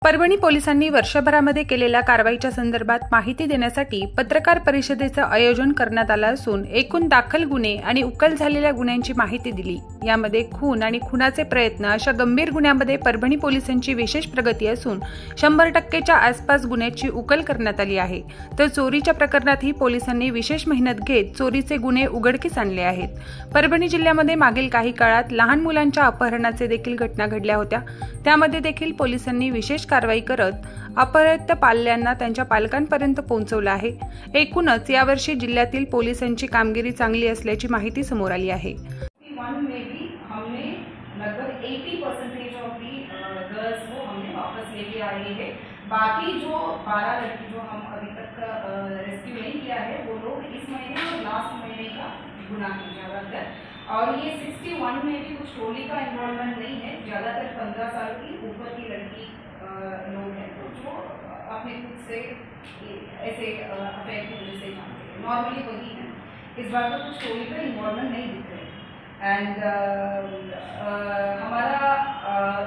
परभणी पोलिसांनी वर्षभरामध्ये केलेल्या कारवाईच्या संदर्भात माहिती देण्यासाठी पत्रकार परिषदेचं आयोजन करण्यात आलं असून एकूण दाखल गुन्हे आणि उकल झालेल्या गुन्ह्यांची माहिती दिली। यामध्ये खून आणि खुनाचे प्रयत्न अशा गंभीर गुन्ह्यामध्ये परभणी पोलिसांची विशेष प्रगती असून 100%च्या आसपास गुन्ह्याची उकल करण्यात आली आहे। तर चोरीच्या प्रकरणातही पोलिसांनी विशेष मेहनत घेत चोरीचे गुन्हे उघडकीस आणले आहेत। परभणी जिल्ह्यामध्ये मागील काही काळात लहान मुलांच्या अपहरणाचे देखील घटना घडल्या होत्या। त्यामध्ये देखील पोलिसांनी विशेष कारवाई करत अपहृत पाल्यांना त्यांच्या पालकांपर्यंत पोहोचवलं आहे। एकूणच यावर्षी जिल्ह्यातील पोलिसांची कामगिरी चांगली असल्याची माहिती समोर आली आहे। लगभग 80% ऑफ दी गर्ल्स को हमने वापस लेके आए हैं। बाकी जो 12 लड़की जो हम अभी तक रेस्क्यू नहीं किया है वो लोग इस महीने और लास्ट महीने का गुनाह किया ज़्यादातर, और ये 61 में भी कुछ टोली का इन्वॉल्वमेंट नहीं है। ज़्यादातर 15 साल की ऊपर की लड़की लोग हैं तो जो अपने खुद से ऐसे अफेयर की वजह से जानते हैं, नॉर्मली वही है। इस बार तो कुछ टोली का इन्वॉल्वमेंट नहीं दिख रहे। एंड हमारा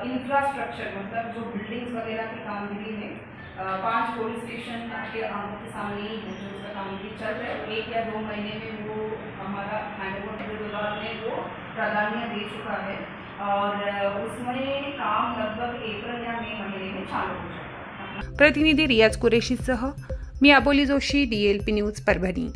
इंफ्रास्ट्रक्चर मतलब जो बिल्डिंग्स वगैरह की कामगिरी में 5 पुलिस स्टेशन के आंखों के सामने ही है जो उसका कामगिरी चल रहा है। 1 या 2 महीने में वो हमारा हैंडओवर विभाग ने वो प्राधान्य दे चुका है और उसमें काम लगभग अप्रैल या मई महीने में चालू हो जाएगा। प्रतिनिधी रियाज कुरेशीसह मी अबोली जोशी, DLP न्यूज परभणी।